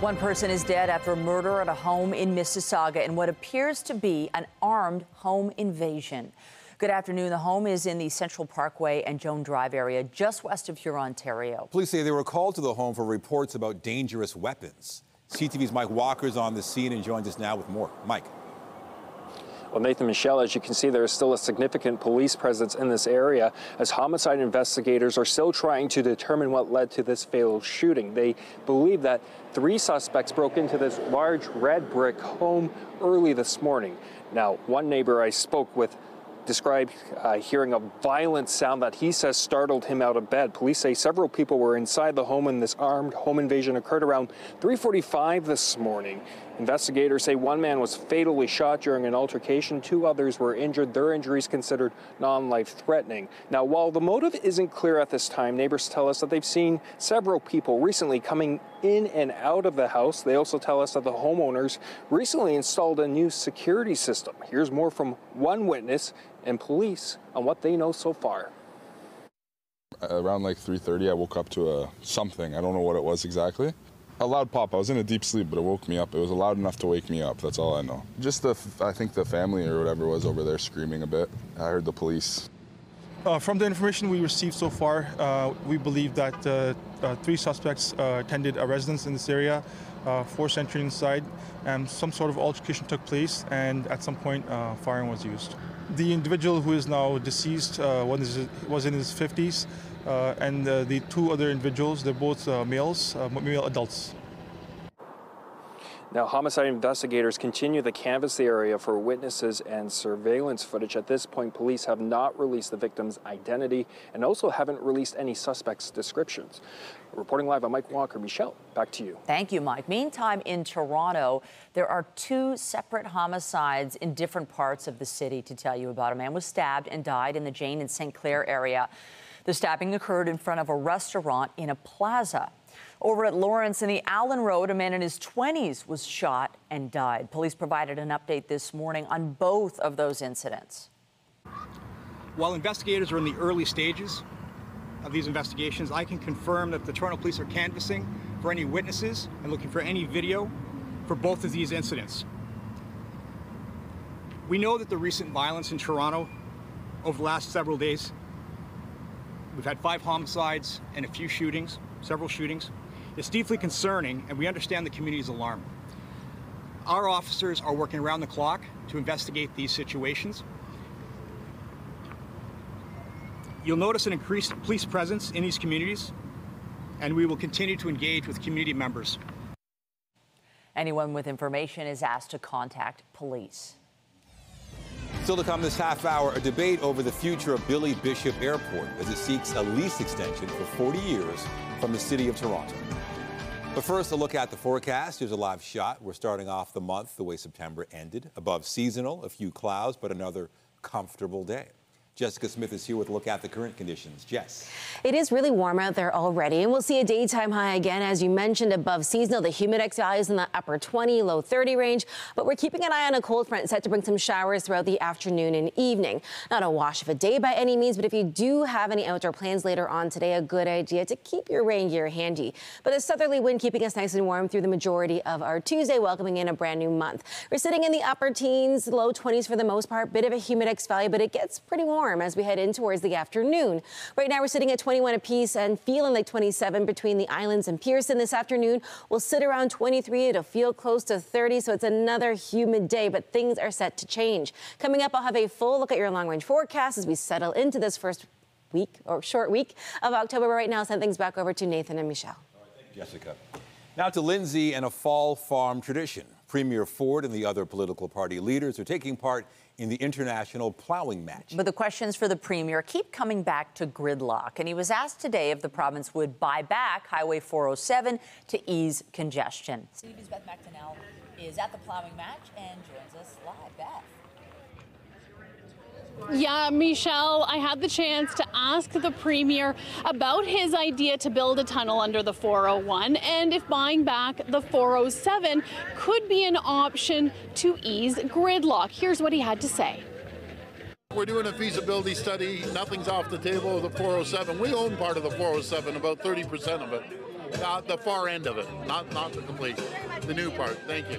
One person is dead after a murder at a home in Mississauga in what appears to be an armed home invasion. Good afternoon. The home is in the Central Parkway and Joan Drive area, just west of Hurontario. Police say they were called to the home for reports about dangerous weapons. CTV's Mike Walker is on the scene and joins us now with more. Mike. Well, Nathan, Michelle, as you can see, there is still a significant police presence in this area as homicide investigators are still trying to determine what led to this fatal shooting. They believe that 3 suspects broke into this large red brick home early this morning. Now, one neighbor I spoke with described hearing a violent sound that he says startled him out of bed. Police say several people were inside the home and this armed home invasion occurred around 3:45 this morning. Investigators say one man was fatally shot during an altercation. 2 others were injured. Their injuries considered non-life threatening. Now, while the motive isn't clear at this time, neighbors tell us that they've seen several people recently coming in and out of the house. They also tell us that the homeowners recently installed a new security system. Here's more from one witness and police on what they know so far. Around like 3:30, I woke up to something. I don't know what it was exactly. A loud pop. I was in a deep sleep, but it woke me up. It was loud enough to wake me up. That's all I know. Just I think the family or whatever was over there screaming a bit. I heard the police. From the information we received so far, we believe that 3 suspects attended a residence in this area, forced entry inside, and some sort of altercation took place, and at some point, firing was used. The individual who is now deceased was in his 50s, and the 2 other individuals, they're both male adults. Now, homicide investigators continue to canvass the area for witnesses and surveillance footage. At this point, police have not released the victim's identity and also haven't released any suspects' descriptions. Reporting live, I'm Mike Walker. Michelle, back to you. Thank you, Mike. Meantime, in Toronto, there are 2 separate homicides in different parts of the city to tell you about. A man was stabbed and died in the Jane and St. Clair area. The stabbing occurred in front of a restaurant in a plaza. Over at Lawrence in the Allen Road, a man in his 20s was shot and died. Police provided an update this morning on both of those incidents. While investigators are in the early stages of these investigations, I can confirm that the Toronto Police are canvassing for any witnesses and looking for any video for both of these incidents. We know that the recent violence in Toronto over the last several days, we've had 5 homicides and a few shootings, several shootings. It's deeply concerning, and we understand the community's alarm. Our officers are working around the clock to investigate these situations. You'll notice an increased police presence in these communities, and we will continue to engage with community members. Anyone with information is asked to contact police. Still to come this half hour, a debate over the future of Billy Bishop Airport as it seeks a lease extension for 40 years from the City of Toronto. But first, a look at the forecast. Here's a live shot. We're starting off the month the way September ended. Above seasonal, a few clouds, but another comfortable day. Jessica Smith is here with a look at the current conditions. Jess. It is really warm out there already, and we'll see a daytime high again, as you mentioned, above seasonal. The humidex values in the upper 20, low 30 range, but we're keeping an eye on a cold front set to bring some showers throughout the afternoon and evening. Not a wash of a day by any means, but if you do have any outdoor plans later on today, a good idea to keep your rain gear handy. But a southerly wind keeping us nice and warm through the majority of our Tuesday, welcoming in a brand new month. We're sitting in the upper teens, low 20s for the most part, bit of a humidex value, but it gets pretty warm as we head in towards the afternoon. Right now we're sitting at 21 apiece and feeling like 27 between the islands and Pearson. This afternoon we'll sit around 23. It'll feel close to 30, so it's another humid day, but things are set to change. Coming up, I'll have a full look at your long-range forecast as we settle into this first week or short week of October. But right now, I'll send things back over to Nathan and Michelle. All right, thank you, Jessica. Now to Lindsay and a fall farm tradition. Premier Ford and the other political party leaders are taking part in the international plowing match. But the questions for the Premier keep coming back to gridlock, and he was asked today if the province would buy back Highway 407 to ease congestion. CTV's Beth McDonnell is at the plowing match and joins us live. Beth. Yeah, Michelle, I had the chance to ask the Premier about his idea to build a tunnel under the 401 and if buying back the 407 could be an option to ease gridlock. Here's what he had to say. We're doing a feasibility study. Nothing's off the table of the 407. We own part of the 407, about 30% of it. The far end of it, not the complete, the new part. Thank you.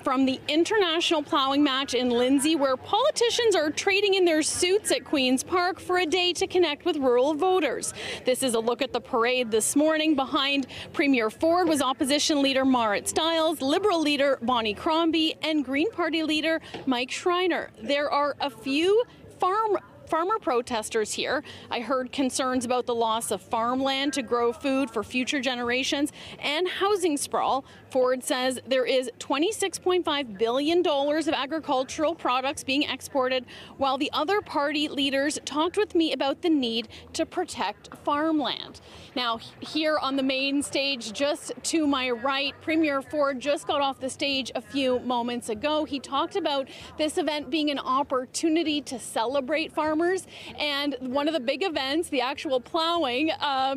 From the international plowing match in Lindsay, where politicians are trading in their suits at Queen's Park for a day to connect with rural voters. This is a look at the parade this morning. Behind Premier Ford was opposition leader Marit Stiles, Liberal leader Bonnie Crombie, and Green Party leader Mike Schreiner. There are a few farmer protesters here. I heard concerns about the loss of farmland to grow food for future generations and housing sprawl. Ford says there is $26.5 billion of agricultural products being exported, while the other party leaders talked with me about the need to protect farmland. Now, here on the main stage, just to my right, Premier Ford just got off the stage a few moments ago. He talked about this event being an opportunity to celebrate farmers, and one of the big events, the actual plowing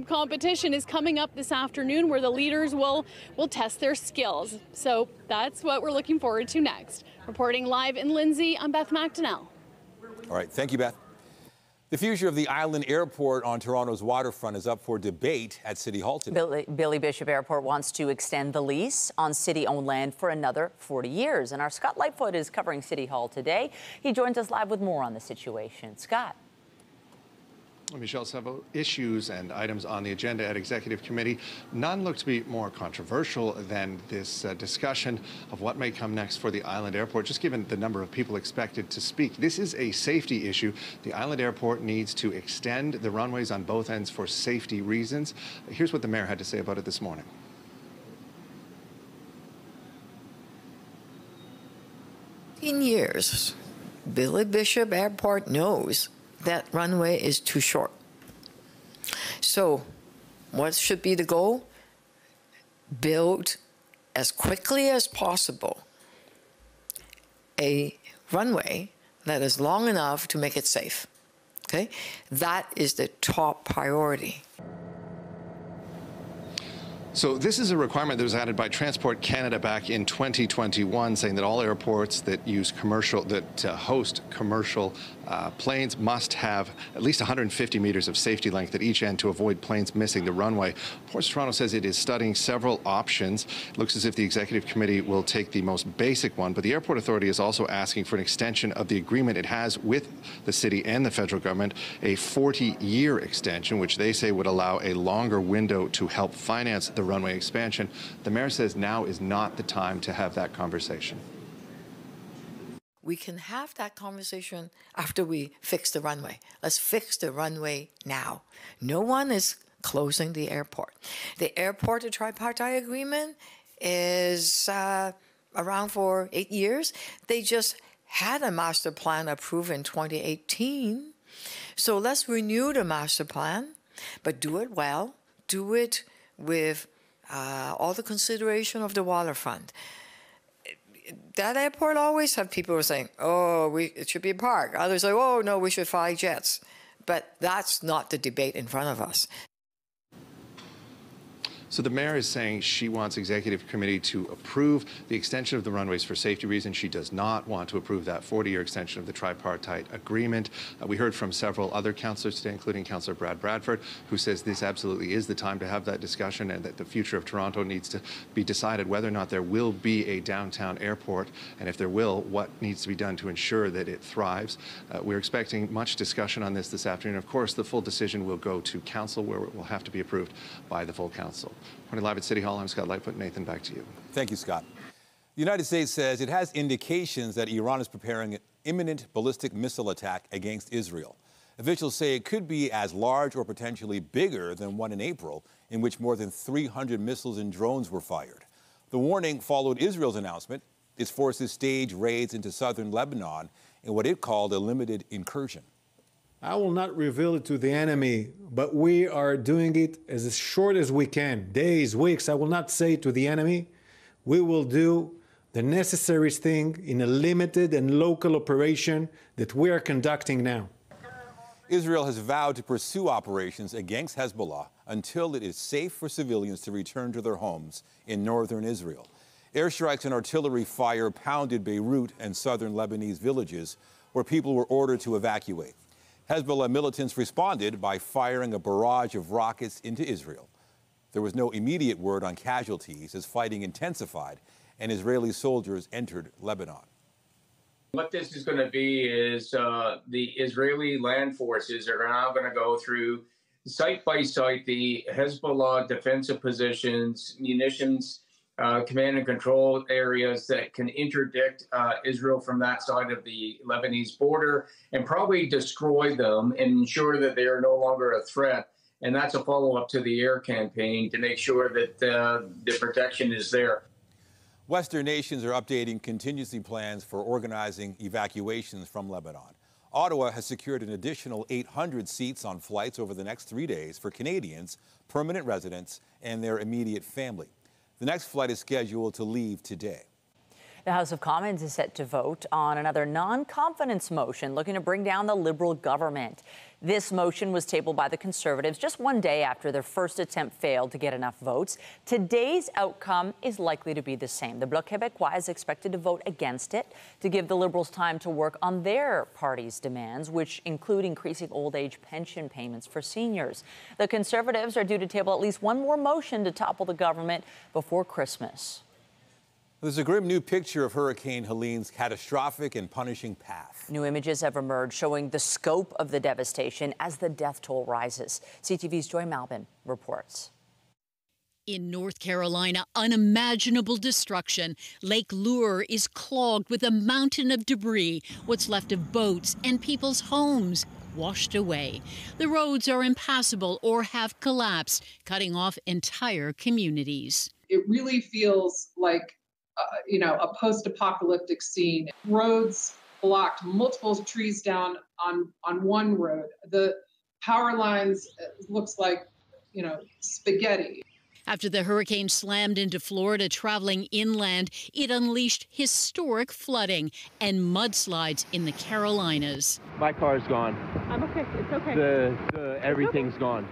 competition, is coming up this afternoon, where the leaders will test their skills. So that's what we're looking forward to next. Reporting live in Lindsay, I'm Beth McDonnell. All right, thank you, Beth. The future of the island airport on Toronto's waterfront is up for debate at City Hall today. Billy Bishop Airport wants to extend the lease on city-owned land for another 40 years. And our Scott Lightfoot is covering City Hall today. He joins us live with more on the situation. Scott. Michelle, several issues and items on the agenda at Executive Committee. None look to be more controversial than this discussion of what may come next for the Island Airport, just given the number of people expected to speak. This is a safety issue. The Island Airport needs to extend the runways on both ends for safety reasons. Here's what the mayor had to say about it this morning. In years, Billy Bishop Airport knows that runway is too short. So what should be the goal? Build as quickly as possible a runway that is long enough to make it safe. Okay? That is the top priority. So this is a requirement that was added by Transport Canada back in 2021, saying that all airports that use host commercial planes must have at least 150 meters of safety length at each end to avoid planes missing the runway. Ports Toronto says it is studying several options. It looks as if the Executive Committee will take the most basic one, but the Airport Authority is also asking for an extension of the agreement it has with the city and the federal government, a 40-year extension, which they say would allow a longer window to help finance the runway expansion. The mayor says now is not the time to have that conversation. We can have that conversation after we fix the runway. Let's fix the runway now. No one is closing the airport. The airport, the tripartite agreement, is around for 8 years. They just had a master plan approved in 2018. So let's renew the master plan, but do it well. Do it with all the consideration of the waterfront. That airport always have people who are saying, oh, it should be a park. Others say, oh, no, we should fly jets. But that's not the debate in front of us. So the mayor is saying she wants Executive Committee to approve the extension of the runways for safety reasons. She does not want to approve that 40-year extension of the tripartite agreement. We heard from several other councillors today, including Councillor Brad Bradford, who says this absolutely is the time to have that discussion and that the future of Toronto needs to be decided whether or not there will be a downtown airport, and if there will, what needs to be done to ensure that it thrives. We're expecting much discussion on this afternoon. Of course, the full decision will go to Council, where it will have to be approved by the full Council. Reporting live at City Hall, I'm Scott Lightfoot. Nathan, back to you. Thank you, Scott. The United States says it has indications that Iran is preparing an imminent ballistic missile attack against Israel. Officials say it could be as large or potentially bigger than one in April, in which more than 300 missiles and drones were fired. The warning followed Israel's announcement its forces stage raids into southern Lebanon in what it called a limited incursion. I will not reveal it to the enemy, but we are doing it as short as we can. Days, weeks. I will not say to the enemy. We will do the necessary thing in a limited and local operation that we are conducting now. Israel has vowed to pursue operations against Hezbollah until it is safe for civilians to return to their homes in northern Israel. Airstrikes and artillery fire pounded Beirut and southern Lebanese villages where people were ordered to evacuate. Hezbollah militants responded by firing a barrage of rockets into Israel. There was no immediate word on casualties as fighting intensified and Israeli soldiers entered Lebanon. What this is going to be is the Israeli land forces are now going to go through site by site the Hezbollah defensive positions, munitions, command and control areas that can interdict Israel from that side of the Lebanese border and probably destroy them and ensure that they are no longer a threat. And that's a follow-up to the air campaign to make sure that the protection is there. Western nations are updating contingency plans for organizing evacuations from Lebanon. Ottawa has secured an additional 800 seats on flights over the next 3 days for Canadians, permanent residents, and their immediate family. The next flight is scheduled to leave today. The House of Commons is set to vote on another non-confidence motion looking to bring down the Liberal government. This motion was tabled by the Conservatives just one day after their first attempt failed to get enough votes. Today's outcome is likely to be the same. The Bloc Québécois is expected to vote against it to give the Liberals time to work on their party's demands, which include increasing old age pension payments for seniors. The Conservatives are due to table at least one more motion to topple the government before Christmas. There's a grim new picture of Hurricane Helene's catastrophic and punishing path. New images have emerged showing the scope of the devastation as the death toll rises. CTV's Joan reports. In North Carolina, unimaginable destruction. Lake Lure is clogged with a mountain of debris, what's left of boats and people's homes washed away. The roads are impassable or have collapsed, cutting off entire communities. It really feels like a post-apocalyptic scene. Roads blocked, multiple trees down on one road. The power lines looks like, spaghetti. After the hurricane slammed into Florida, traveling inland, it unleashed historic flooding and mudslides in the Carolinas. My car's gone. I'm okay. It's okay. Everything's gone.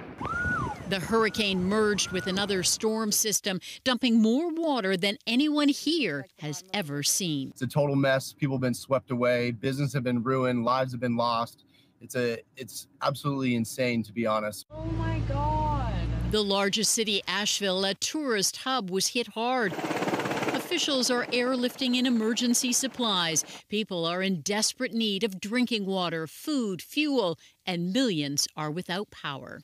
The hurricane merged with another storm system, dumping more water than anyone here has ever seen. It's a total mess. People have been swept away. Business have been ruined. Lives have been lost. It's absolutely insane, to be honest. Oh, my God. The largest city, Asheville, a tourist hub, was hit hard. Officials are airlifting in emergency supplies. People are in desperate need of drinking water, food, fuel, and millions are without power.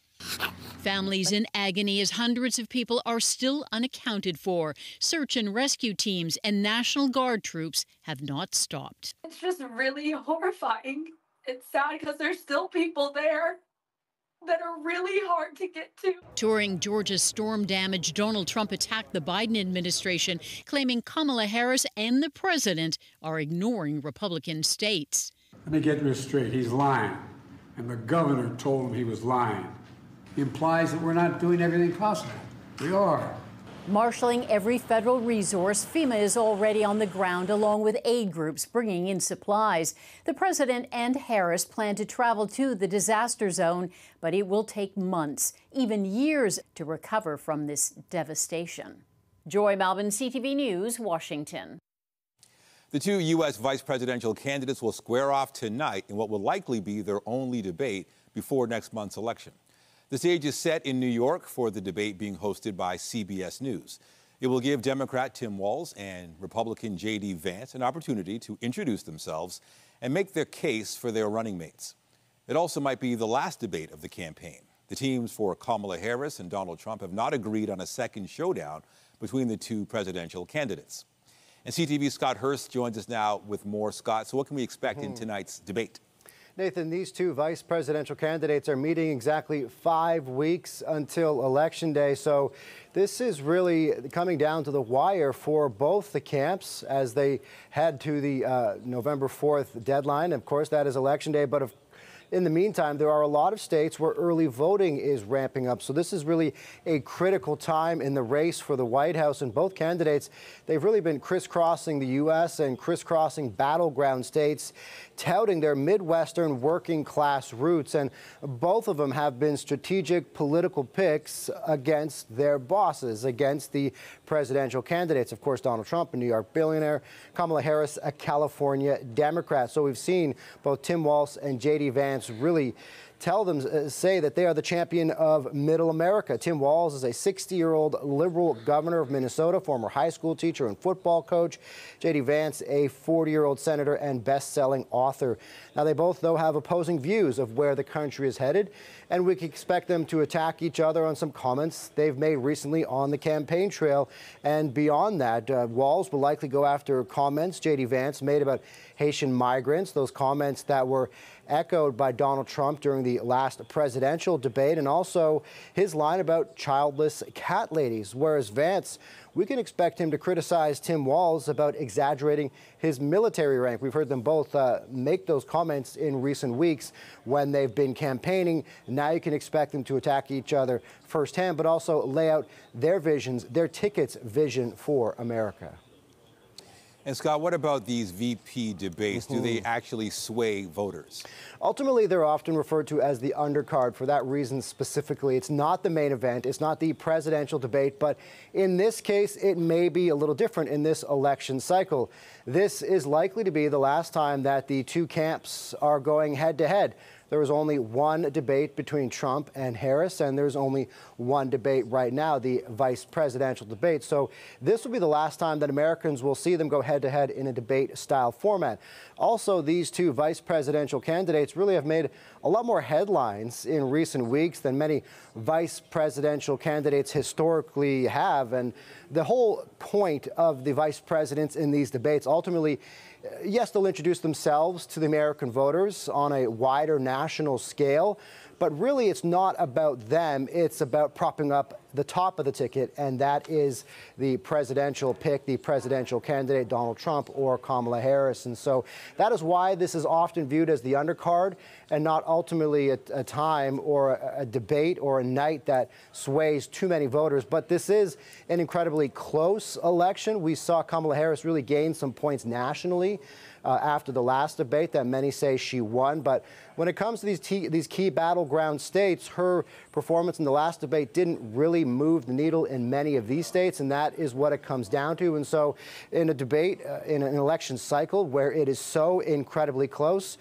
Families in agony as hundreds of people are still unaccounted for. Search and rescue teams and National Guard troops have not stopped. It's just really horrifying. It's sad because there's still people there that are really hard to get to. Touring Georgia's storm damage, Donald Trump attacked the Biden administration, claiming Kamala Harris and the president are ignoring Republican states. Let me get this straight. He's lying. And the governor told him he was lying. Implies that we're not doing everything possible. We are. Marshalling every federal resource, FEMA is already on the ground along with aid groups bringing in supplies. The president and Harris plan to travel to the disaster zone, but it will take months, even years, to recover from this devastation. Joy Malvin, CTV News, Washington. The two U.S. vice presidential candidates will square off tonight in what will likely be their only debate before next month's election. The stage is set in New York for the debate being hosted by CBS News. It will give Democrat Tim Walz and Republican J.D. Vance an opportunity to introduce themselves and make their case for their running mates. It also might be the last debate of the campaign. The teams for Kamala Harris and Donald Trump have not agreed on a second showdown between the two presidential candidates. And CTV's Scott Hurst joins us now with more. Scott, so what can we expect in tonight's debate? Nathan, these two vice presidential candidates are meeting exactly 5 weeks until Election Day. So this is really coming down to the wire for both the camps as they head to the November 4th deadline. Of course, that is Election Day. But in the meantime, there are a lot of states where early voting is ramping up. So this is really a critical time in the race for the White House. And both candidates, they've really been crisscrossing the U.S. and crisscrossing battleground states, touting their Midwestern working class roots. And both of them have been strategic political picks against their bosses, against the presidential candidates. Of course, Donald Trump, a New York billionaire, Kamala Harris, a California Democrat. So we've seen both Tim Walz and J.D. Vance camps really say that they are the champion of Middle America. Tim Walz is a 60-year-old Liberal governor of Minnesota, former high school teacher and football coach. J.D. Vance, a 40-year-old senator and best-selling author. Now, they both, though, have opposing views of where the country is headed, and we can expect them to attack each other on some comments they've made recently on the campaign trail. And beyond that, Walz will likely go after comments J.D. Vance made about Haitian migrants, those comments that were echoed by Donald Trump during the last presidential debate, and also his line about childless cat ladies. Whereas Vance, we can expect him to criticize Tim Walz about exaggerating his military rank. We've heard them both make those comments in recent weeks when they've been campaigning. Now you can expect them to attack each other firsthand, but also lay out their visions, their tickets' vision for America. And Scott, what about these VP debates? Do they actually sway voters? Ultimately, they're often referred to as the undercard for that reason specifically. It's not the main event. It's not the presidential debate. But in this case, it may be a little different in this election cycle. This is likely to be the last time that the two camps are going head-to-head. There was only one debate between Trump and Harris, and there's only one debate right now, the vice presidential debate. So this will be the last time that Americans will see them go head-to-head in a debate-style format. Also, these two vice presidential candidates really have made a lot more headlines in recent weeks than many vice presidential candidates historically have. And the whole point of the vice presidents in these debates, ultimately, yes, they'll introduce themselves to the American voters on a wider national scale, but really it's not about them. It's about propping up the top of the ticket, and that is the presidential pick, the presidential candidate, Donald Trump or Kamala Harris. And so that is why this is often viewed as the undercard and not ultimately a time or a debate or a night that sways too many voters. But this is an incredibly close election. We saw Kamala Harris really gain some points nationally after the last debate that many say she won. But when it comes to these key battleground states, her performance in the last debate didn't really move the needle in many of these states, and that is what it comes down to. And so in a debate, in an election cycle where it is so incredibly close,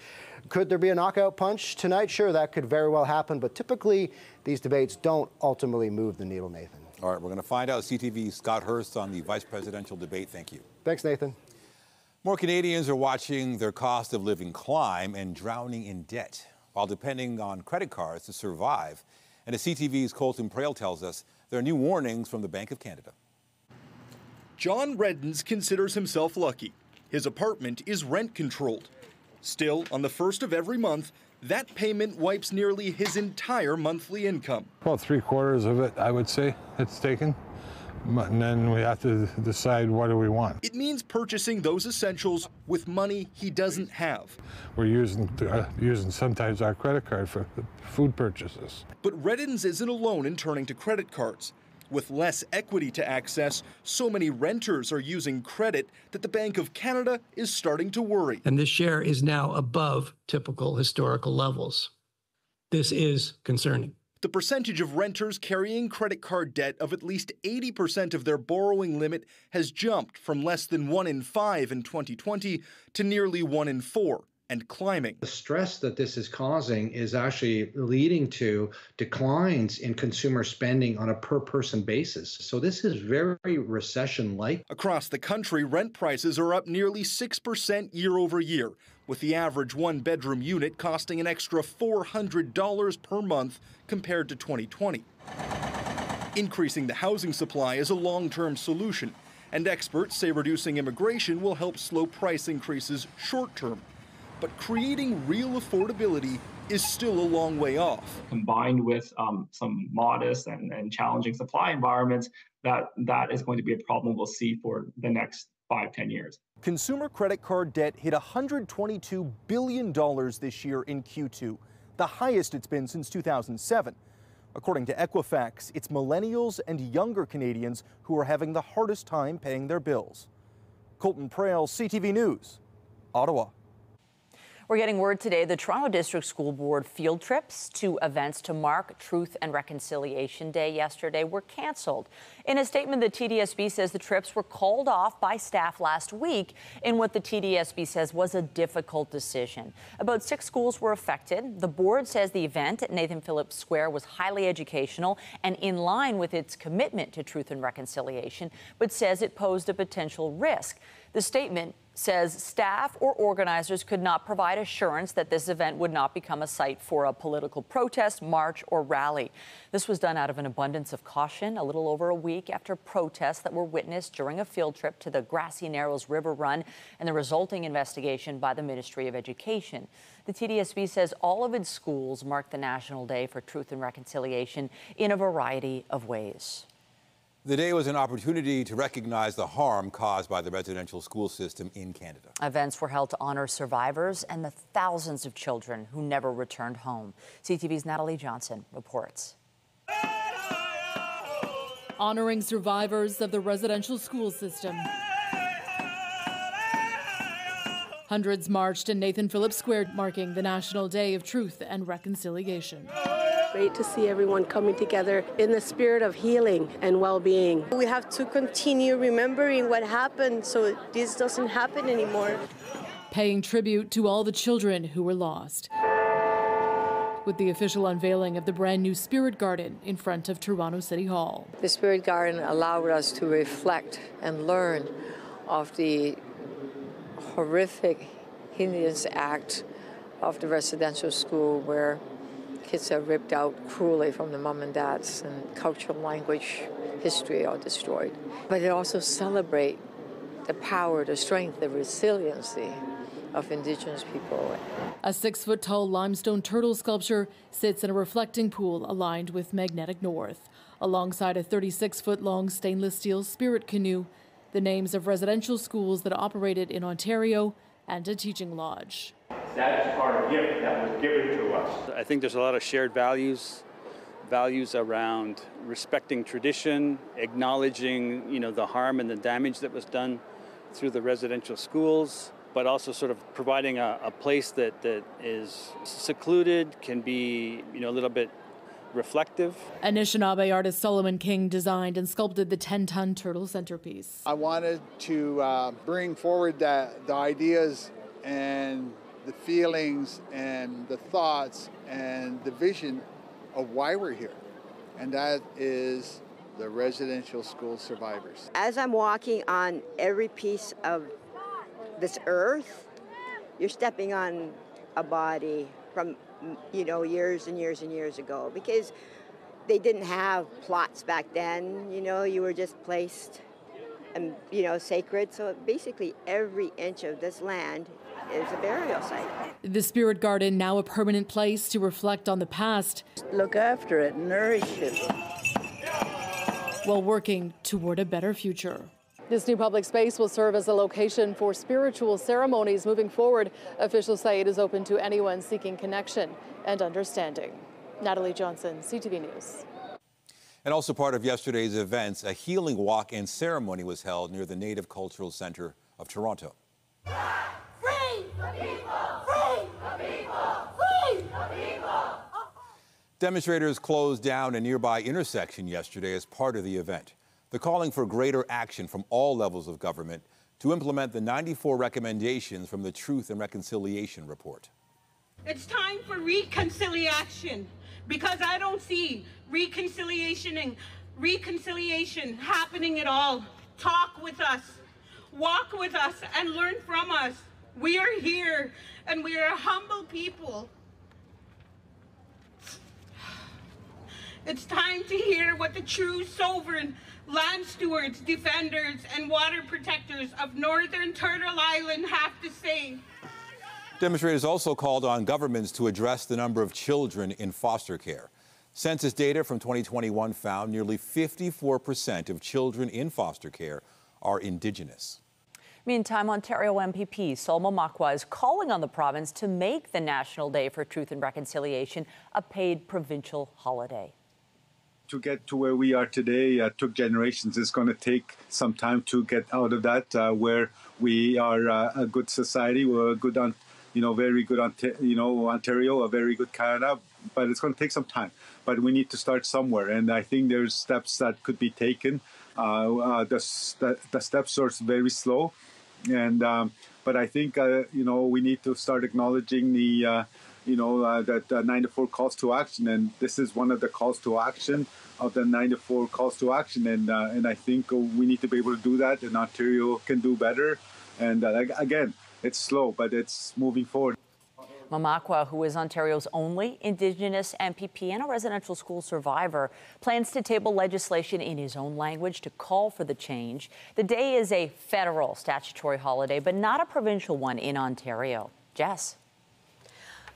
could there be a knockout punch tonight? Sure, that could very well happen, but typically these debates don't ultimately move the needle, Nathan. All right, we're going to find out. CTV's Scott Hurst on the vice presidential debate. Thank you. Thanks, Nathan. More Canadians are watching their cost of living climb and drowning in debt while depending on credit cards to survive. And as CTV's Colton Prale tells us, there are new warnings from the Bank of Canada. John Reddens considers himself lucky. His apartment is rent-controlled. Still, on the first of every month, that payment wipes nearly his entire monthly income. About 3/4 of it, I would say, it's taken. And then we have to decide what do we want. It means purchasing those essentials with money he doesn't have. We're using sometimes our credit card for food purchases. But Reddens isn't alone in turning to credit cards. With less equity to access, so many renters are using credit that the Bank of Canada is starting to worry. And this share is now above typical historical levels. This is concerning. The percentage of renters carrying credit card debt of at least 80% of their borrowing limit has jumped from less than 1 in 5 in 2020 to nearly 1 in 4 and climbing. The stress that this is causing is actually leading to declines in consumer spending on a per-person basis. So this is very recession-like. Across the country, rent prices are up nearly 6% year over year, with the average one-bedroom unit costing an extra $400 per month compared to 2020. Increasing the housing supply is a long-term solution, and experts say reducing immigration will help slow price increases short-term. But creating real affordability is still a long way off. Combined with some modest and challenging supply environments, that is going to be a problem we'll see for the next 5-10 years. Consumer credit card debt hit $122 billion this year in Q2, the highest it's been since 2007. According to Equifax, it's millennials and younger Canadians who are having the hardest time paying their bills. Colton Prale, CTV News, Ottawa. We're getting word today the Toronto District School Board field trips to events to mark Truth and Reconciliation Day yesterday were canceled. In a statement, the TDSB says the trips were called off by staff last week in what the TDSB says was a difficult decision. About 6 schools were affected. The board says the event at Nathan Phillips Square was highly educational and in line with its commitment to truth and reconciliation, but says it posed a potential risk. The statement says staff or organizers could not provide assurance that this event would not become a site for a political protest, march, or rally. This was done out of an abundance of caution a little over a week after protests that were witnessed during a field trip to the Grassy Narrows River Run and the resulting investigation by the Ministry of Education. The TDSB says all of its schools mark the National Day for Truth and Reconciliation in a variety of ways. The day was an opportunity to recognize the harm caused by the residential school system in Canada. Events were held to honor survivors and the thousands of children who never returned home. CTV's Natalie Johnson reports. Honoring survivors of the residential school system. Hundreds marched in Nathan Phillips Square, marking the National Day of Truth and Reconciliation. Great to see everyone coming together in the spirit of healing and well-being. We have to continue remembering what happened so this doesn't happen anymore. Paying tribute to all the children who were lost, with the official unveiling of the brand new Spirit Garden in front of Toronto City Hall. The Spirit Garden allowed us to reflect and learn of the horrific heinous act of the residential school where kids are ripped out cruelly from the mom and dads, and cultural, language, history are destroyed. But it also celebrates the power, the strength, the resiliency of Indigenous people. A 6-foot-tall limestone turtle sculpture sits in a reflecting pool aligned with magnetic north, alongside a 36-foot-long stainless steel spirit canoe, the names of residential schools that operated in Ontario, and a teaching lodge. That's our gift that was given to us. I think there's a lot of shared values around respecting tradition, acknowledging, the harm and the damage that was done through the residential schools, but also sort of providing a place that is secluded, can be, a little bit reflective. Anishinaabe artist Solomon King designed and sculpted the 10-ton turtle centerpiece. I wanted to bring forward the ideas and the feelings and the thoughts and the vision of why we're here, and that is the residential school survivors. As I'm walking on every piece of this earth, you're stepping on a body from years and years and years ago, because they didn't have plots back then. You were just placed and sacred. So basically every inch of this land is a burial site. The Spirit Garden, now a permanent place to reflect on the past. Look after it, nourish it, while working toward a better future. This new public space will serve as a location for spiritual ceremonies moving forward. Officials say it is open to anyone seeking connection and understanding. Natalie Johnson, CTV News. And also part of yesterday's events, a healing walk and ceremony was held near the Native Cultural Centre of Toronto. Free the people! Free the people! Free the people! Demonstrators closed down a nearby intersection yesterday as part of the event. They're calling for greater action from all levels of government to implement the 94 recommendations from the Truth and Reconciliation Report. It's time for reconciliation, because I don't see reconciliation happening at all. Talk with us, walk with us, and learn from us. We are here, and we are a humble people. It's time to hear what the true sovereign land stewards, defenders, and water protectors of Northern Turtle Island have to say. Demonstrators also called on governments to address the number of children in foster care. Census data from 2021 found nearly 54% of children in foster care are Indigenous. Meantime, Ontario MPP Solma Makwa is calling on the province to make the National Day for Truth and Reconciliation a paid provincial holiday. To get to where we are today took generations. It's going to take some time to get out of that, where we are a good society, we're a good very good, Ontario, a very good Canada, but it's going to take some time. But we need to start somewhere, and I think there's steps that could be taken. The steps are very slow, and but I think we need to start acknowledging the that 94 calls to action, and this is one of the calls to action of the 94 calls to action, and I think we need to be able to do that, and Ontario can do better. And again, it's slow, but it's moving forward. Mamakwa, who is Ontario's only Indigenous MPP and a residential school survivor, plans to table legislation in his own language to call for the change. The day is a federal statutory holiday, but not a provincial one in Ontario. Jess.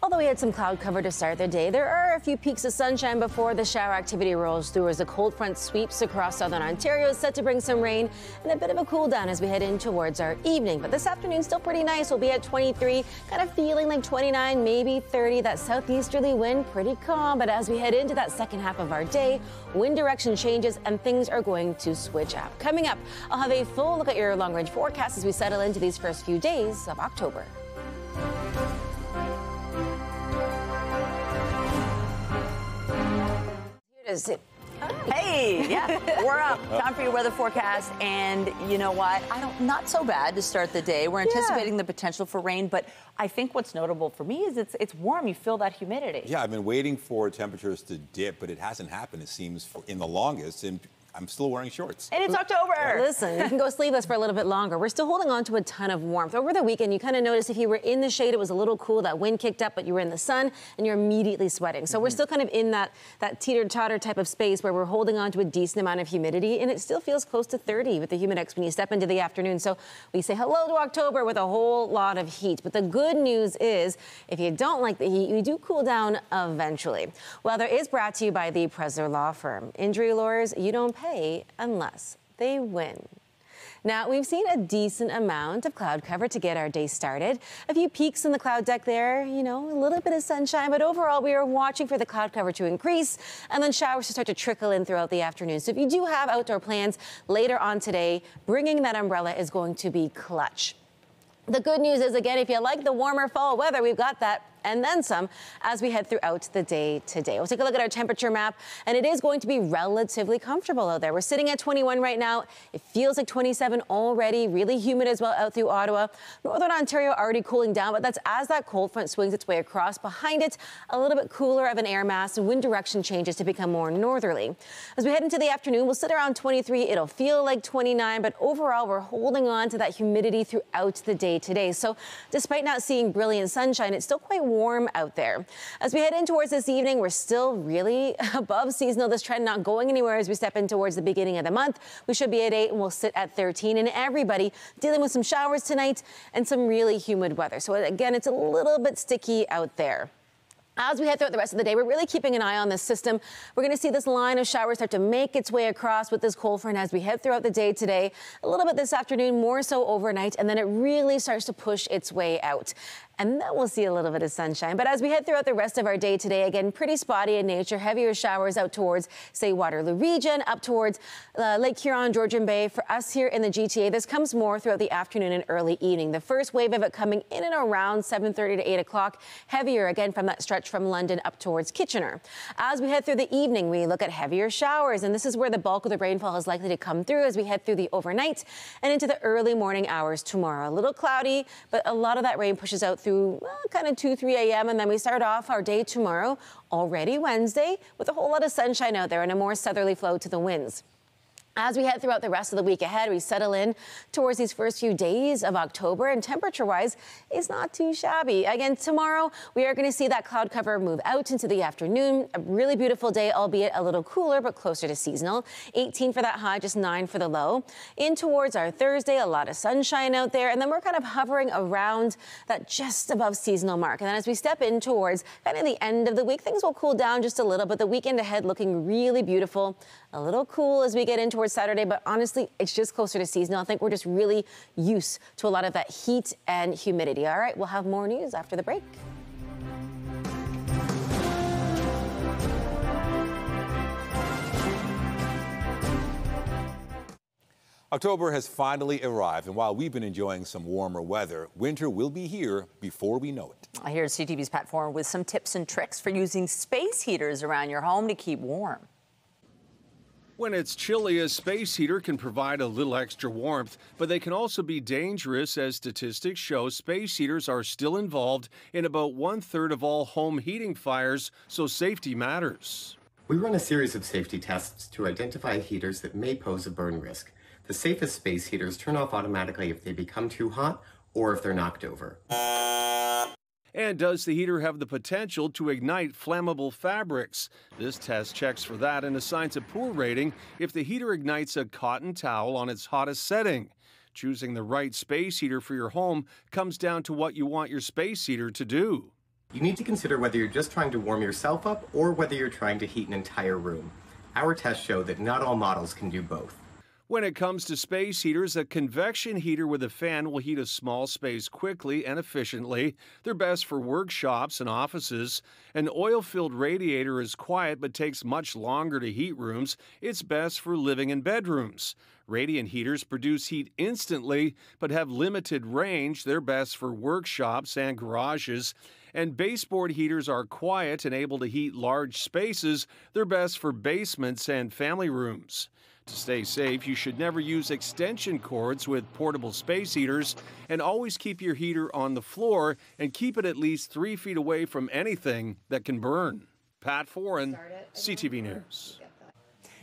Although we had some cloud cover to start the day, there are a few peaks of sunshine before the shower activity rolls through as the cold front sweeps across southern Ontario, set to bring some rain and a bit of a cool down as we head in towards our evening. But this afternoon still pretty nice. We'll be at 23, kind of feeling like 29, maybe 30. That southeasterly wind, pretty calm. But as we head into that second half of our day, wind direction changes and things are going to switch up. Coming up, I'll have a full look at your long-range forecast as we settle into these first few days of October. Is it? Hey, yeah, we're up. Time for your weather forecast. And you know what? Not so bad to start the day. We're anticipating the potential for rain, but I think what's notable for me is it's warm. You feel that humidity. Yeah, I've been waiting for temperatures to dip, but it hasn't happened, it seems, in the longest. And I'm still wearing shorts. And it's October. Listen, you can go sleeveless for a little bit longer. We're still holding on to a ton of warmth. Over the weekend, you kind of noticed if you were in the shade, it was a little cool. That wind kicked up, but you were in the sun and you're immediately sweating. So we're still kind of in that teeter-totter type of space where we're holding on to a decent amount of humidity, and it still feels close to 30 with the humidex when you step into the afternoon. So we say hello to October with a whole lot of heat. But the good news is, if you don't like the heat, you do cool down eventually. Weather is brought to you by the Presser Law Firm. Injury lawyers, you don't pay unless they win. Now, we've seen a decent amount of cloud cover to get our day started. A few peaks in the cloud deck there, a little bit of sunshine, but overall we are watching for the cloud cover to increase and then showers to start to trickle in throughout the afternoon. So if you do have outdoor plans later on today, bringing that umbrella is going to be clutch. The good news is, again, if you like the warmer fall weather, we've got that and then some as we head throughout the day today. We'll take a look at our temperature map, and it is going to be relatively comfortable out there. We're sitting at 21 right now. It feels like 27 already, really humid as well out through Ottawa. Northern Ontario already cooling down, but that's as that cold front swings its way across. Behind it, a little bit cooler of an air mass, and wind direction changes to become more northerly. As we head into the afternoon, we'll sit around 23. It'll feel like 29, but overall, we're holding on to that humidity throughout the day today. So despite not seeing brilliant sunshine, it's still quite warm out there. As we head in towards this evening, we're still really above seasonal. This trend not going anywhere as we step in towards the beginning of the month. We should be at 8 and we'll sit at 13. And everybody dealing with some showers tonight and some really humid weather. So again, it's a little bit sticky out there. As we head throughout the rest of the day, we're really keeping an eye on this system. We're going to see this line of showers start to make its way across with this cold front as we head throughout the day today. A little bit this afternoon, more so overnight, and then it really starts to push its way out. And then we'll see a little bit of sunshine. But as we head throughout the rest of our day today, again, pretty spotty in nature. Heavier showers out towards, say, Waterloo region, up towards Lake Huron, Georgian Bay. For us here in the GTA, this comes more throughout the afternoon and early evening. The first wave of it coming in and around 7:30 to 8 o'clock. Heavier again from that stretch from London up towards Kitchener. As we head through the evening, we look at heavier showers, and this is where the bulk of the rainfall is likely to come through as we head through the overnight and into the early morning hours tomorrow. A little cloudy, but a lot of that rain pushes out through kind of 2, 3 a.m. and then we start off our day tomorrow, already Wednesday, with a whole lot of sunshine out there and a more southerly flow to the winds. As we head throughout the rest of the week ahead, we settle in towards these first few days of October, and temperature-wise, it's not too shabby. Again, tomorrow, we are going to see that cloud cover move out into the afternoon. A really beautiful day, albeit a little cooler, but closer to seasonal. 18 for that high, just 9 for the low. In towards our Thursday, a lot of sunshine out there, and then we're kind of hovering around that just above seasonal mark. And then as we step in towards kind of the end of the week, things will cool down just a little, but the weekend ahead looking really beautiful. A little cool as we get in towards Saturday, but honestly, it's just closer to seasonal. I think we're just really used to a lot of that heat and humidity. All right, we'll have more news after the break. October has finally arrived, and while we've been enjoying some warmer weather, winter will be here before we know it. Here's CTV's Pat Foran with some tips and tricks for using space heaters around your home to keep warm. When it's chilly, a space heater can provide a little extra warmth, but they can also be dangerous, as statistics show space heaters are still involved in about 1/3 of all home heating fires, so safety matters. We run a series of safety tests to identify heaters that may pose a burn risk. The safest space heaters turn off automatically if they become too hot or if they're knocked over. And does the heater have the potential to ignite flammable fabrics? This test checks for that and assigns a poor rating if the heater ignites a cotton towel on its hottest setting. Choosing the right space heater for your home comes down to what you want your space heater to do. You need to consider whether you're just trying to warm yourself up or whether you're trying to heat an entire room. Our tests show that not all models can do both. When it comes to space heaters, a convection heater with a fan will heat a small space quickly and efficiently. They're best for workshops and offices. An oil-filled radiator is quiet but takes much longer to heat rooms. It's best for living and bedrooms. Radiant heaters produce heat instantly but have limited range. They're best for workshops and garages. And baseboard heaters are quiet and able to heat large spaces. They're best for basements and family rooms. To stay safe, you should never use extension cords with portable space heaters, and always keep your heater on the floor and keep it at least 3 feet away from anything that can burn. Pat Foran, CTV News.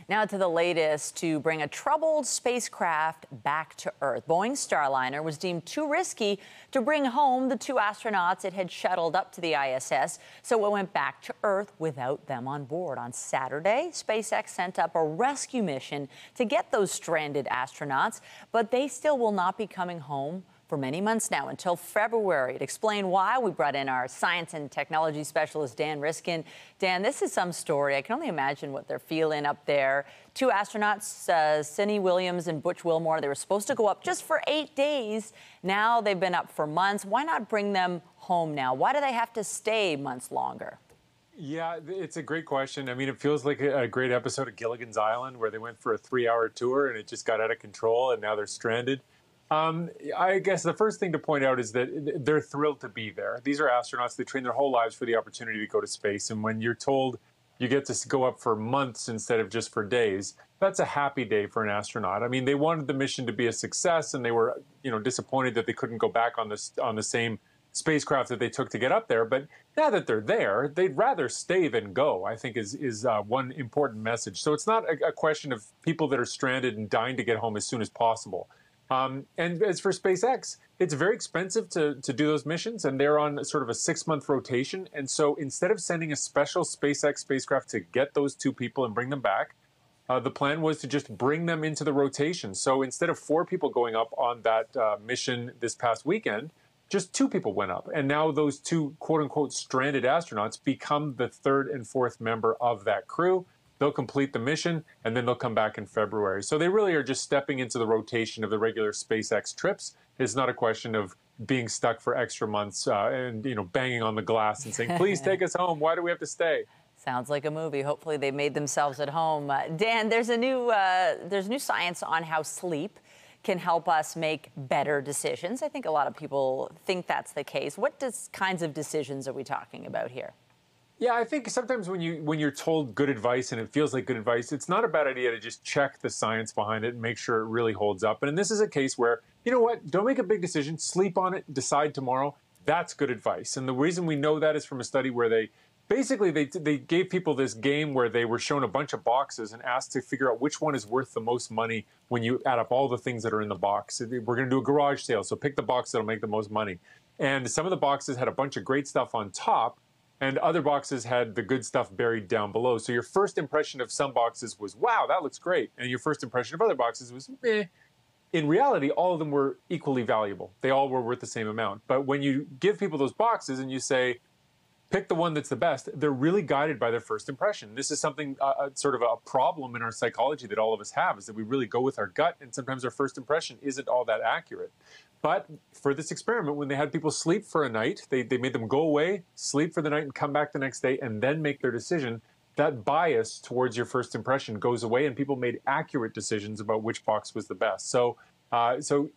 Now to the latest to bring a troubled spacecraft back to Earth. Boeing's Starliner was deemed too risky to bring home the 2 astronauts it had shuttled up to the ISS, so it went back to Earth without them on board. On Saturday, SpaceX sent up a rescue mission to get those stranded astronauts, but they still will not be coming home for many months now, until February. To explain why, we brought in our science and technology specialist, Dan Riskin. Dan, this is some story. I can only imagine what they're feeling up there. 2 astronauts, Cindy Williams and Butch Wilmore, they were supposed to go up just for 8 days. Now they've been up for months. Why not bring them home now? Why do they have to stay months longer? Yeah, it's a great question. I mean, it feels like a great episode of Gilligan's Island where they went for a 3-hour tour and it just got out of control and now they're stranded. I guess the first thing to point out is that they're thrilled to be there. These are astronauts. They train their whole lives for the opportunity to go to space. And when you're told you get to go up for months instead of just for days, that's a happy day for an astronaut. I mean, they wanted the mission to be a success, and they were, disappointed that they couldn't go back on the same spacecraft that they took to get up there. But now that they're there, they'd rather stay than go, I think is one important message. So it's not a question of people that are stranded and dying to get home as soon as possible. And as for SpaceX, it's very expensive to do those missions, and they're on sort of a 6-month rotation. And so instead of sending a special SpaceX spacecraft to get those 2 people and bring them back, the plan was to just bring them into the rotation. So instead of 4 people going up on that mission this past weekend, just 2 people went up. And now those 2 quote-unquote stranded astronauts become the 3rd and 4th member of that crew. They'll complete the mission, and then they'll come back in February. So they really are just stepping into the rotation of the regular SpaceX trips. It's not a question of being stuck for extra months and banging on the glass and saying, please take us home. Why do we have to stay? Sounds like a movie. Hopefully they made themselves at home. Dan, there's new science on how sleep can help us make better decisions. I think a lot of people think that's the case. What kinds of decisions are we talking about here? Yeah, I think sometimes when you're told good advice and it feels like good advice, it's not a bad idea to just check the science behind it and make sure it really holds up. And this is a case where, you know what, don't make a big decision, sleep on it, decide tomorrow. That's good advice. And the reason we know that is from a study where they gave people this game where they were shown a bunch of boxes and asked to figure out which one is worth the most money when you add up all the things that are in the box. We're going to do a garage sale, so pick the box that'll make the most money. And some of the boxes had a bunch of great stuff on top, and other boxes had the good stuff buried down below. So your first impression of some boxes was, wow, that looks great. And your first impression of other boxes was, meh. In reality, all of them were equally valuable. They all were worth the same amount. But when you give people those boxes and you say, pick the one that's the best, they're really guided by their first impression. This is something, sort of a problem in our psychology that all of us have, is that we really go with our gut, and sometimes our first impression isn't all that accurate. But for this experiment, when they had people sleep for a night, they made them go away, sleep for the night, and come back the next day, and then make their decision. that bias towards your first impression goes away, and people made accurate decisions about which box was the best. So,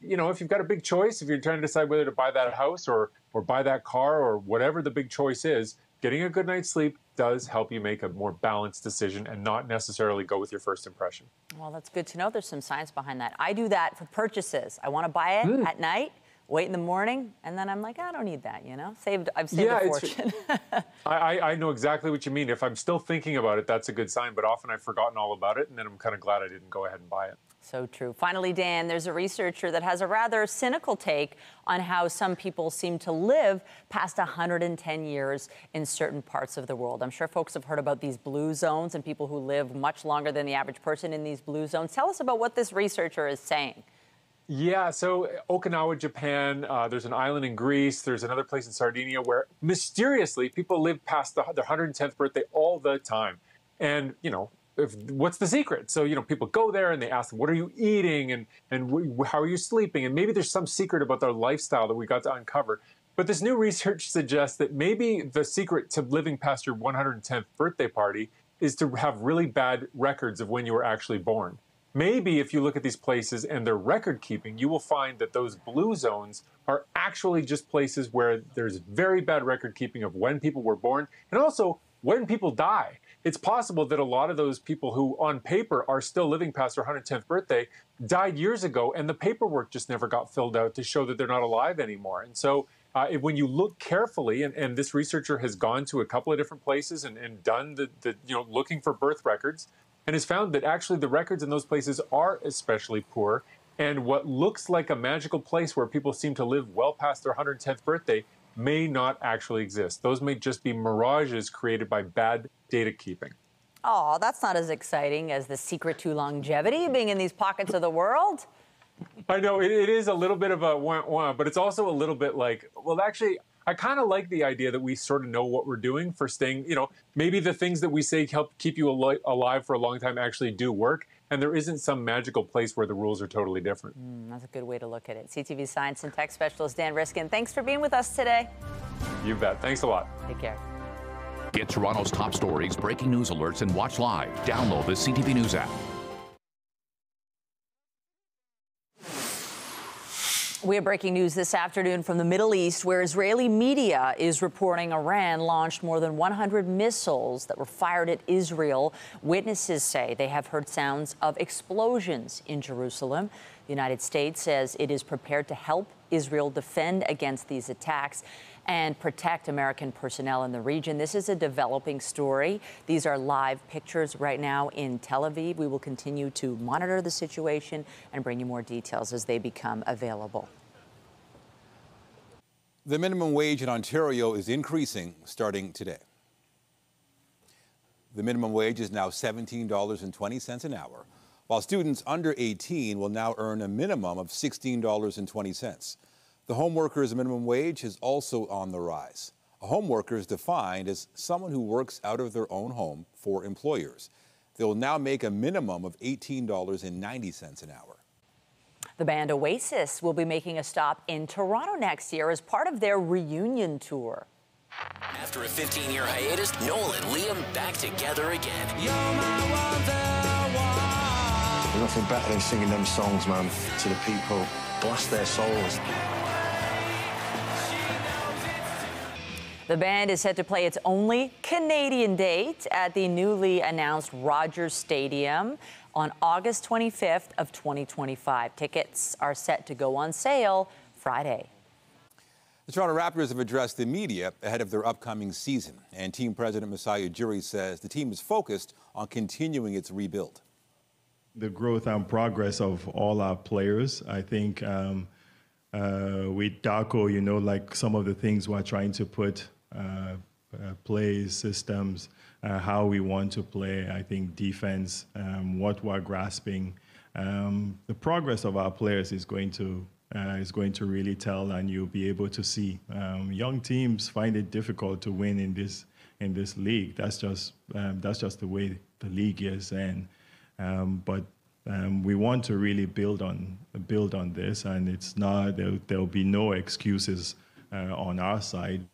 you know, if you've got a big choice, if you're trying to decide whether to buy that house or buy that car or whatever the big choice is, getting a good night's sleep does help you make a more balanced decision and not necessarily go with your first impression. Well, that's good to know. There's some science behind that. I do that for purchases. I want to buy it at night, wait in the morning, and then I'm like, I don't need that, you know? I've saved a fortune. I know exactly what you mean. If I'm still thinking about it, that's a good sign, but often I've forgotten all about it, and then I'm kind of glad I didn't go ahead and buy it. So true. Finally, Dan, there's a researcher that has a rather cynical take on how some people seem to live past 110 years in certain parts of the world. I'm sure folks have heard about these blue zones and people who live much longer than the average person in these blue zones. Tell us about what this researcher is saying. Yeah, so Okinawa, Japan, there's an island in Greece, there's another place in Sardinia where mysteriously people live past their 110th birthday all the time. And, you know, what's the secret? So, you know, people go there and they ask them, what are you eating and how are you sleeping? And maybe there's some secret about their lifestyle that we got to uncover. But this new research suggests that maybe the secret to living past your 110th birthday party is to have really bad records of when you were actually born. Maybe if you look at these places and their record keeping, you will find that those blue zones are actually just places where there's very bad record keeping of when people were born and also when people die. It's possible that a lot of those people who on paper are still living past their 110th birthday died years ago and the paperwork just never got filled out to show that they're not alive anymore. And so when you look carefully, and this researcher has gone to a couple of different places and done looking for birth records, and has found that actually the records in those places are especially poor. And what looks like a magical place where people seem to live well past their 110th birthday may not actually exist. Those may just be mirages created by bad data keeping. Oh, that's not as exciting as the secret to longevity, being in these pockets of the world. I know, it is a little bit of a wah-wah, but it's also a little bit like, well, actually, I kind of like the idea that we sort of know what we're doing for staying, you know, maybe the things that we say help keep you alive for a long time actually do work, and there isn't some magical place where the rules are totally different. That's a good way to look at it. CTV Science and Tech Specialist Dan Riskin, thanks for being with us today. You bet. Thanks a lot. Take care. Get Toronto's top stories, breaking news alerts, and watch live. Download the CTV News app. We have breaking news this afternoon from the Middle East, where Israeli media is reporting Iran launched more than 100 missiles that were fired at Israel. Witnesses say they have heard sounds of explosions in Jerusalem. The United States says it is prepared to help Israel defend against these attacks and protect American personnel in the region. This is a developing story. These are live pictures right now in Tel Aviv. We will continue to monitor the situation and bring you more details as they become available. The minimum wage in Ontario is increasing starting today. The minimum wage is now $17.20 an hour, while students under 18 will now earn a minimum of $16.20. The home worker's minimum wage is also on the rise. A home worker is defined as someone who works out of their own home for employers. They will now make a minimum of $18.90 an hour. The band Oasis will be making a stop in Toronto next year as part of their reunion tour. After a 15-year hiatus, Noel and Liam back together again. There's nothing better than singing them songs, man, to the people. Blast their souls. The band is set to play its only Canadian date at the newly announced Rogers Stadium on August 25th of 2025. Tickets are set to go on sale Friday. The Toronto Raptors have addressed the media ahead of their upcoming season, and team president Masai Ujiri says the team is focused on continuing its rebuild. The growth and progress of all our players, I think with Darko, you know, like some of the things we're trying to put plays, systems, how we want to play, I think defense, what we're grasping. The progress of our players is going to really tell, and you'll be able to see. Young teams find it difficult to win in this league. That's just the way the league is, but we want to really build on this, and it's not there'll be no excuses on our side.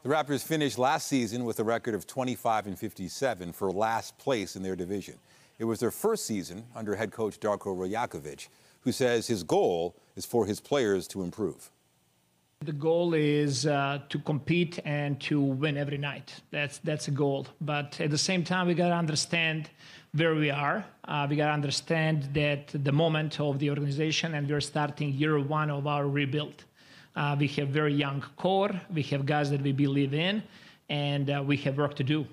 The Raptors finished last season with a record of 25-57 for last place in their division. It was their first season under head coach Darko Rajakovic, who says his goal is for his players to improve. The goal is to compete and to win every night. That's a goal. But at the same time, we got to understand where we are. We got to understand that the moment of the organization, and we're starting year one of our rebuild. We have very young core. We have guys that we believe in, and we have work to do.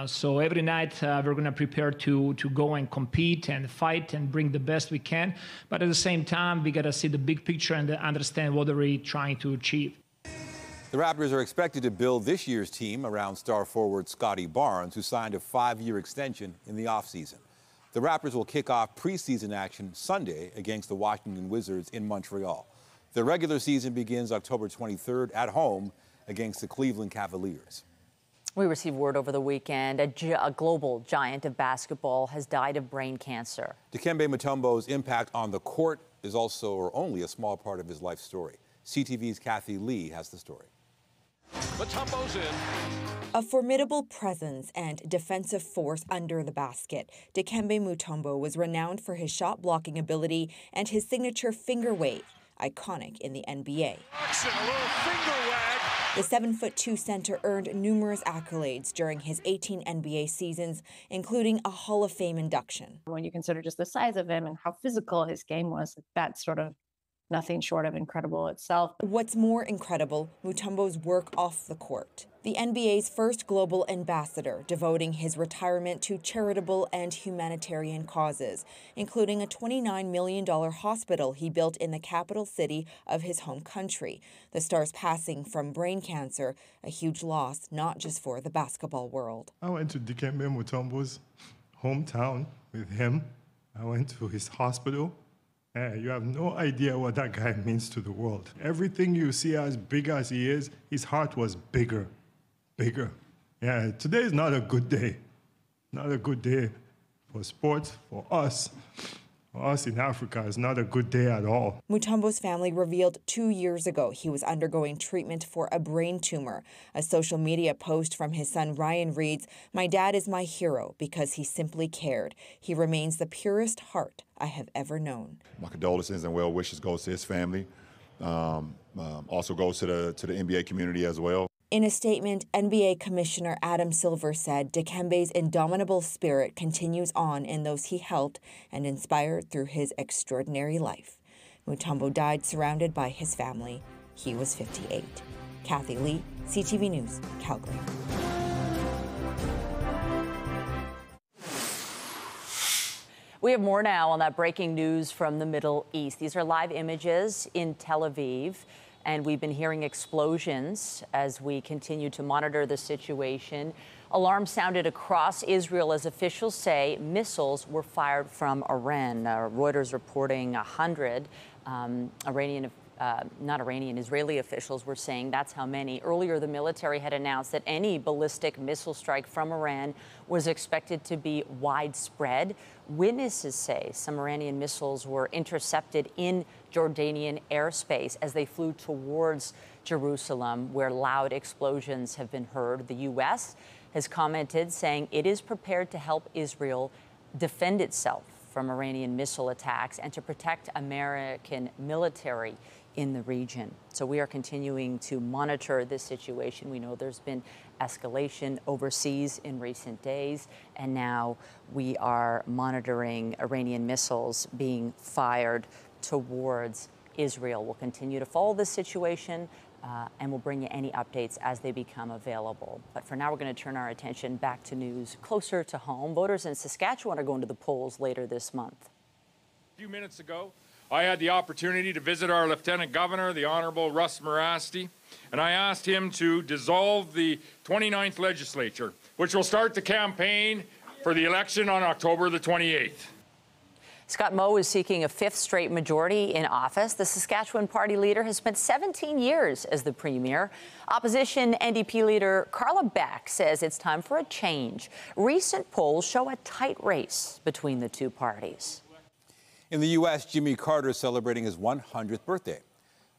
So every night we're going to prepare to go and compete and fight and bring the best we can. But at the same time, we got to see the big picture and understand what are we trying to achieve. The Raptors are expected to build this year's team around star forward Scotty Barnes, who signed a 5-year extension in the offseason. The Raptors will kick off preseason action Sunday against the Washington Wizards in Montreal. The regular season begins October 23rd at home against the Cleveland Cavaliers. We received word over the weekend a global giant of basketball has died of brain cancer. Dikembe Mutombo's impact on the court is also or only a small part of his life story. CTV's Kathy Lee has the story. Mutombo's in. A formidable presence and defensive force under the basket, Dikembe Mutombo was renowned for his shot-blocking ability and his signature finger wave, iconic in the NBA. The 7'2" center earned numerous accolades during his 18 NBA seasons, including a Hall of Fame induction. When you consider just the size of him and how physical his game was, that's sort of nothing short of incredible itself. What's more incredible, Mutombo's work off the court. The NBA's first global ambassador, devoting his retirement to charitable and humanitarian causes, including a $29 million hospital he built in the capital city of his home country. The star's passing from brain cancer, a huge loss not just for the basketball world. I went to Dikembe Mutombo's hometown with him. I went to his hospital. You have no idea what that guy means to the world. Everything you see as big as he is, his heart was bigger. Yeah, today is not a good day. Not a good day for sports, for us. For us in Africa, it's not a good day at all. Mutombo's family revealed 2 years ago he was undergoing treatment for a brain tumor. A social media post from his son Ryan reads, "My dad is my hero because he simply cared. He remains the purest heart I have ever known." My condolences and well wishes goes to his family. Also goes to the NBA community as well. In a statement, NBA Commissioner Adam Silver said Dikembe's indomitable spirit continues on in those he helped and inspired through his extraordinary life. Mutombo died surrounded by his family. He was 58. Kathy Lee, CTV News, Calgary. We have more now on that breaking news from the Middle East. These are live images in Tel Aviv. And we've been hearing explosions as we continue to monitor the situation. Alarms sounded across Israel as officials say missiles were fired from Iran. Reuters reporting 100 Israeli officials were saying that's how many. Earlier, the military had announced that any ballistic missile strike from Iran was expected to be widespread. Witnesses say some Iranian missiles were intercepted in Jordanian airspace as they flew towards Jerusalem, where loud explosions have been heard. The U.S. has commented, saying it is prepared to help Israel defend itself from Iranian missile attacks and to protect American military in the region. So we are continuing to monitor this situation. We know there's been escalation overseas in recent days, and now we are monitoring Iranian missiles being fired towards Israel. We'll continue to follow this situation and we'll bring you any updates as they become available. But for now, we're going to turn our attention back to news closer to home. Voters in Saskatchewan are going to the polls later this month. A few minutes ago, I had the opportunity to visit our Lieutenant Governor, the Honourable Russ Marasti, and I asked him to dissolve the 29th legislature, which will start the campaign for the election on October the 28th. Scott Moe is seeking a 5th straight majority in office. The Saskatchewan party leader has spent 17 years as the premier. Opposition NDP leader Carla Beck says it's time for a change. Recent polls show a tight race between the two parties. In the U.S., Jimmy Carter is celebrating his 100th birthday.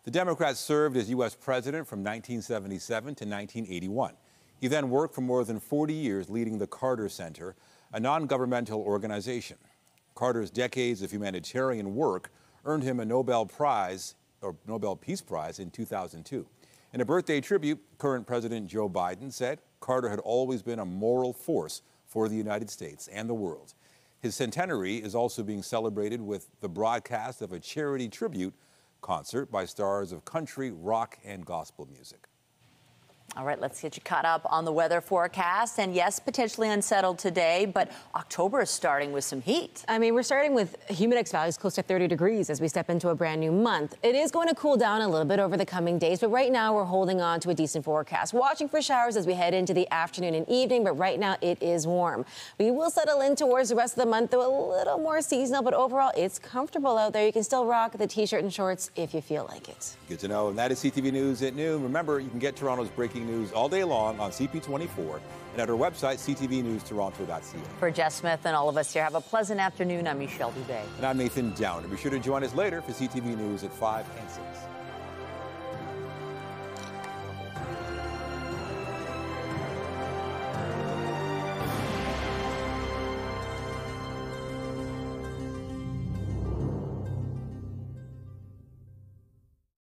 The Democrat served as U.S. president from 1977 to 1981. He then worked for more than 40 years leading the Carter Center, a non-governmental organization. Carter's decades of humanitarian work earned him a Nobel Peace Prize in 2002. In a birthday tribute, current President Joe Biden said Carter had always been a moral force for the United States and the world. His centenary is also being celebrated with the broadcast of a charity tribute concert by stars of country, rock, and gospel music. All right, let's get you caught up on the weather forecast. And yes, potentially unsettled today, but October is starting with some heat. I mean, we're starting with humidex values close to 30 degrees as we step into a brand new month. It is going to cool down a little bit over the coming days, but right now we're holding on to a decent forecast. Watching for showers as we head into the afternoon and evening, but right now it is warm. We will settle in towards the rest of the month, though a little more seasonal, but overall it's comfortable out there. You can still rock the t-shirt and shorts if you feel like it. Good to know. And that is CTV News at noon. Remember, you can get Toronto's breaking news all day long on CP24 and at our website, ctvnewstoronto.ca. For Jess Smith and all of us here, have a pleasant afternoon. I'm Michelle Dubé. And I'm Nathan Downer. Be sure to join us later for CTV News at 5 and 6.